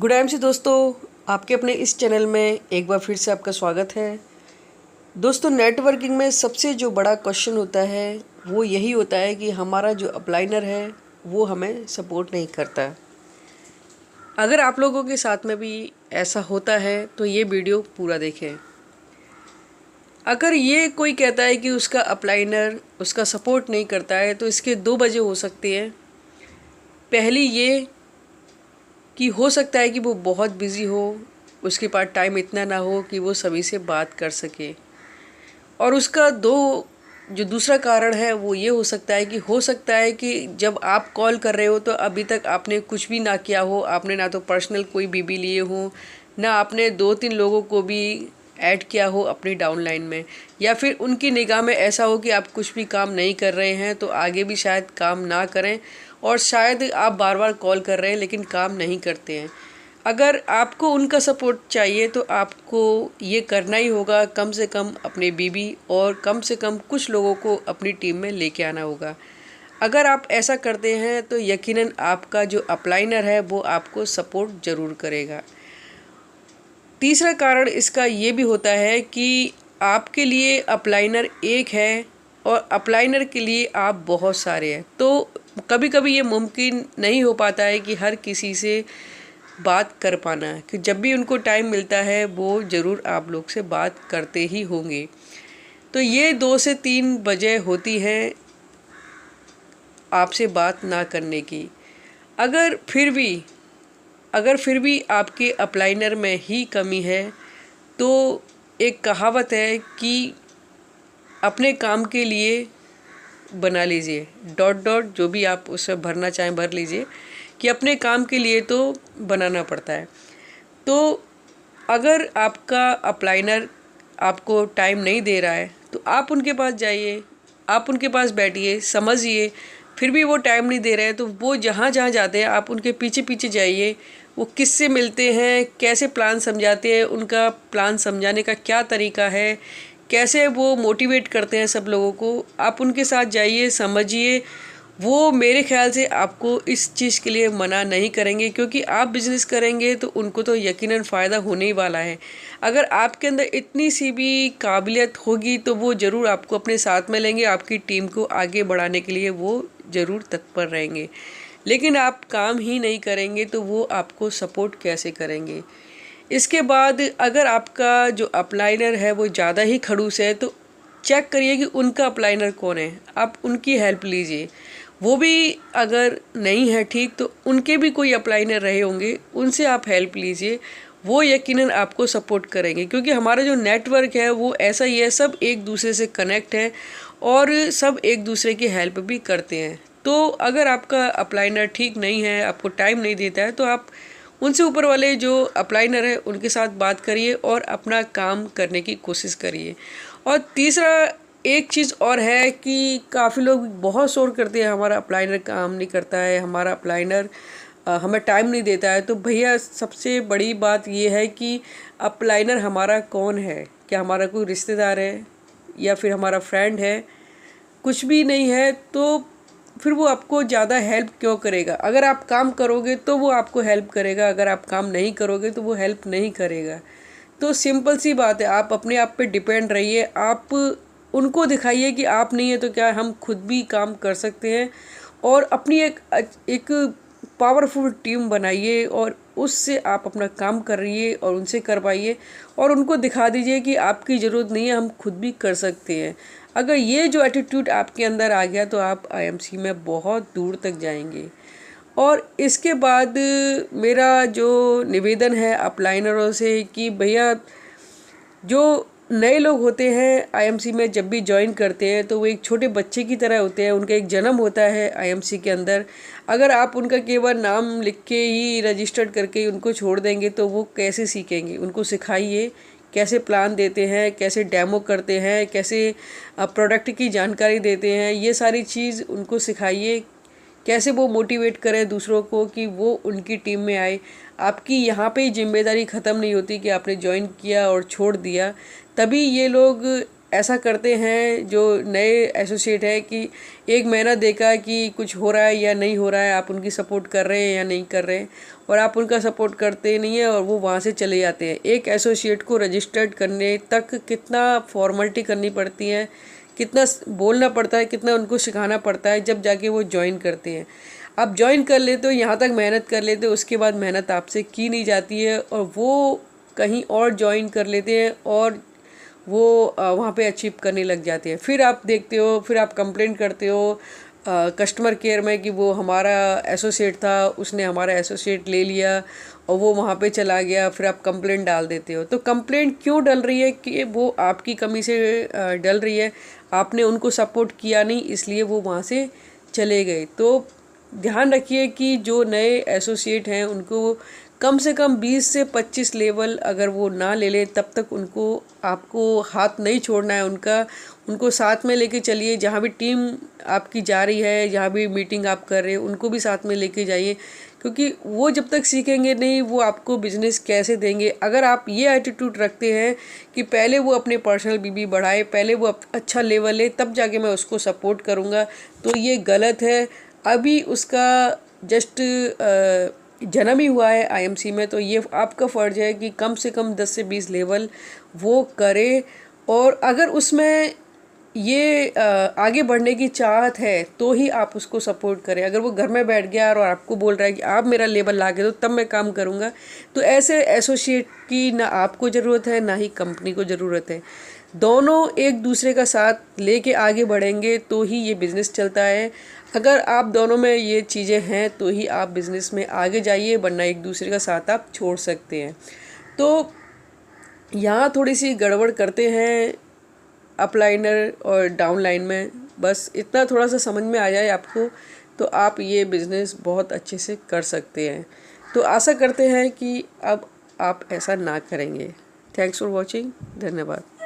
Good M C दोस्तों, आपके अपने इस चैनल में एक बार फिर से आपका स्वागत है। दोस्तों, नेटवर्किंग में सबसे जो बड़ा क्वेश्चन होता है वो यही होता है कि हमारा जो अपलाइनर है वो हमें सपोर्ट नहीं करता। अगर आप लोगों के साथ में भी ऐसा होता है तो ये वीडियो पूरा देखें। अगर ये कोई कहता है कि उसका अपलाइनर उसका सपोर्ट नहीं करता है तो इसके दो वजह हो सकती हैं। पहली ये कि हो सकता है कि वो बहुत बिज़ी हो, उसके पास टाइम इतना ना हो कि वो सभी से बात कर सके। और उसका जो दूसरा कारण है वो ये हो सकता है कि जब आप कॉल कर रहे हो तो अभी तक आपने कुछ भी ना किया हो, आपने ना तो पर्सनल कोई बीबी लिए हो, ना आपने 2-3 लोगों को भी ऐड किया हो अपनी डाउनलाइन में, या फिर उनकी निगाह में ऐसा हो कि आप कुछ भी काम नहीं कर रहे हैं तो आगे भी शायद काम ना करें, और शायद आप बार बार कॉल कर रहे हैं लेकिन काम नहीं करते हैं। अगर आपको उनका सपोर्ट चाहिए तो आपको ये करना ही होगा, कम से कम अपने बीबी और कम से कम कुछ लोगों को अपनी टीम में लेके आना होगा। अगर आप ऐसा करते हैं तो यकीनन आपका जो अपलाइनर है वो आपको सपोर्ट ज़रूर करेगा। तीसरा कारण इसका ये भी होता है कि आपके लिए अपलाइनर एक है और अपलाइनर के लिए आप बहुत सारे हैं, तो कभी कभी ये मुमकिन नहीं हो पाता है कि हर किसी से बात कर पाना, कि जब भी उनको टाइम मिलता है वो ज़रूर आप लोग से बात करते ही होंगे। तो ये 2 से 3 वजह होती हैं आपसे बात ना करने की। अगर फिर भी आपके अपलाइनर में ही कमी है तो एक कहावत है कि अपने काम के लिए बना लीजिए डॉट डॉट, जो भी आप उसमें भरना चाहें भर लीजिए, कि अपने काम के लिए तो बनाना पड़ता है। तो अगर आपका अपलाइनर आपको टाइम नहीं दे रहा है तो आप उनके पास जाइए, आप उनके पास बैठिए, समझिए। फिर भी वो टाइम नहीं दे रहे हैं तो वो जहाँ जहाँ जाते हैं आप उनके पीछे पीछे जाइए। वो किससे मिलते हैं, कैसे प्लान समझाते हैं, उनका प्लान समझाने का क्या तरीका है, कैसे वो मोटिवेट करते हैं सब लोगों को, आप उनके साथ जाइए, समझिए। वो मेरे ख़्याल से आपको इस चीज़ के लिए मना नहीं करेंगे, क्योंकि आप बिज़नेस करेंगे तो उनको तो यकीनन फ़ायदा होने ही वाला है। अगर आपके अंदर इतनी सी भी काबिलियत होगी तो वो ज़रूर आपको अपने साथ में लेंगे, आपकी टीम को आगे बढ़ाने के लिए वो ज़रूर तत्पर रहेंगे। लेकिन आप काम ही नहीं करेंगे तो वो आपको सपोर्ट कैसे करेंगे। इसके बाद अगर आपका जो अपलाइनर है वो ज़्यादा ही खड़ूस है तो चेक करिए कि उनका अपलाइनर कौन है, आप उनकी हेल्प लीजिए। वो भी अगर नहीं है ठीक तो उनके भी कोई अपलाइनर रहे होंगे, उनसे आप हेल्प लीजिए, वो यकीनन आपको सपोर्ट करेंगे। क्योंकि हमारा जो नेटवर्क है वो ऐसा ही है, सब एक दूसरे से कनेक्ट है और सब एक दूसरे की हेल्प भी करते हैं। तो अगर आपका अपलाइनर ठीक नहीं है, आपको टाइम नहीं देता है, तो आप उनसे ऊपर वाले जो अपलाइनर है उनके साथ बात करिए और अपना काम करने की कोशिश करिए। और तीसरा एक चीज़ और है कि काफ़ी लोग बहुत शोर करते हैं हमारा अपलाइनर काम नहीं करता है, हमारा अपलाइनर हमें टाइम नहीं देता है। तो भैया, सबसे बड़ी बात ये है कि अपलाइनर हमारा कौन है, क्या हमारा कोई रिश्तेदार है या फिर हमारा फ्रेंड है? कुछ भी नहीं है तो फिर वो आपको ज़्यादा हेल्प क्यों करेगा? अगर आप काम करोगे तो वो आपको हेल्प करेगा, अगर आप काम नहीं करोगे तो वो हेल्प नहीं करेगा। तो सिंपल सी बात है, आप अपने आप पे डिपेंड रहिए। आप उनको दिखाइए कि आप नहीं है तो क्या हम खुद भी काम कर सकते हैं, और अपनी एक पावरफुल टीम बनाइए और उससे आप अपना काम करिए और उनसे करवाइए, और उनको दिखा दीजिए कि आपकी ज़रूरत नहीं है, हम खुद भी कर सकते हैं। अगर ये जो एटीट्यूड आपके अंदर आ गया तो आप आईएमसी में बहुत दूर तक जाएंगे। और इसके बाद मेरा जो निवेदन है अपलाइनरों से कि भैया, जो नए लोग होते हैं आईएमसी में जब भी ज्वाइन करते हैं तो वो एक छोटे बच्चे की तरह होते हैं, उनका एक जन्म होता है आईएमसी के अंदर। अगर आप उनका केवल नाम लिख के ही रजिस्टर्ड करके उनको छोड़ देंगे तो वो कैसे सीखेंगे? उनको सिखाइए कैसे प्लान देते हैं, कैसे डेमो करते हैं, कैसे प्रोडक्ट की जानकारी देते हैं, ये सारी चीज़ उनको सिखाइए। कैसे वो मोटिवेट करें दूसरों को कि वो उनकी टीम में आए। आपकी यहाँ पे ही जिम्मेदारी ख़त्म नहीं होती कि आपने ज्वाइन किया और छोड़ दिया, तभी ये लोग ऐसा करते हैं जो नए एसोसिएट है कि एक महीना देखा कि कुछ हो रहा है या नहीं हो रहा है, आप उनकी सपोर्ट कर रहे हैं या नहीं कर रहे हैं, और आप उनका सपोर्ट करते नहीं है और वो वहाँ से चले जाते हैं। एक एसोसिएट को रजिस्टर्ड करने तक कितना फॉर्मेलिटी करनी पड़ती है, कितना बोलना पड़ता है, कितना उनको सिखाना पड़ता है, जब जाके वो ज्वाइन करते हैं। आप ज्वाइन कर लेते हो, यहाँ तक मेहनत कर लेते हो, उसके बाद मेहनत आपसे की नहीं जाती है और वो कहीं और ज्वाइन कर लेते हैं और वो वहाँ पे अचीव करने लग जाते हैं। फिर आप देखते हो, फिर आप कंप्लेंट करते हो कस्टमर केयर में कि वो हमारा एसोसिएट था, उसने हमारा एसोसिएट ले लिया और वो वहाँ पे चला गया, फिर आप कंप्लेंट डाल देते हो। तो कंप्लेंट क्यों डल रही है कि वो आपकी कमी से डल रही है, आपने उनको सपोर्ट किया नहीं, इसलिए वो वहाँ से चले गए। तो ध्यान रखिए कि जो नए एसोसिएट हैं उनको कम से कम 20 से 25 लेवल अगर वो ना ले लें तब तक उनको आपको हाथ नहीं छोड़ना है उनका, उनको साथ में लेके चलिए। जहाँ भी टीम आपकी जा रही है, जहाँ भी मीटिंग आप कर रहे हैं, उनको भी साथ में लेके जाइए, क्योंकि वो जब तक सीखेंगे नहीं वो आपको बिजनेस कैसे देंगे। अगर आप ये एटीट्यूड रखते हैं कि पहले वो अपने पर्सनल बीबी बढ़ाए, पहले वो अच्छा लेवल ले, तब जाके मैं उसको सपोर्ट करूँगा, तो ये गलत है। अभी उसका जस्ट जन्म ही हुआ है आईएमसी में, तो ये आपका फ़र्ज है कि कम से कम 10 से 20 लेवल वो करे। और अगर उसमें ये आगे बढ़ने की चाहत है तो ही आप उसको सपोर्ट करें। अगर वो घर में बैठ गया और आपको बोल रहा है कि आप मेरा लेवल ला के दो तब मैं काम करूँगा, तो ऐसे एसोसिएट की ना आपको ज़रूरत है ना ही कंपनी को ज़रूरत है। दोनों एक दूसरे का साथ लेके आगे बढ़ेंगे तो ही ये बिज़नेस चलता है। अगर आप दोनों में ये चीज़ें हैं तो ही आप बिज़नेस में आगे जाइए, वरना एक दूसरे का साथ आप छोड़ सकते हैं। तो यहाँ थोड़ी सी गड़बड़ करते हैं अपलाइनर और डाउनलाइन में, बस इतना थोड़ा सा समझ में आ जाए आपको तो आप ये बिज़नेस बहुत अच्छे से कर सकते हैं। तो आशा करते हैं कि अब आप ऐसा ना करेंगे। Thanks for watching. धन्यवाद।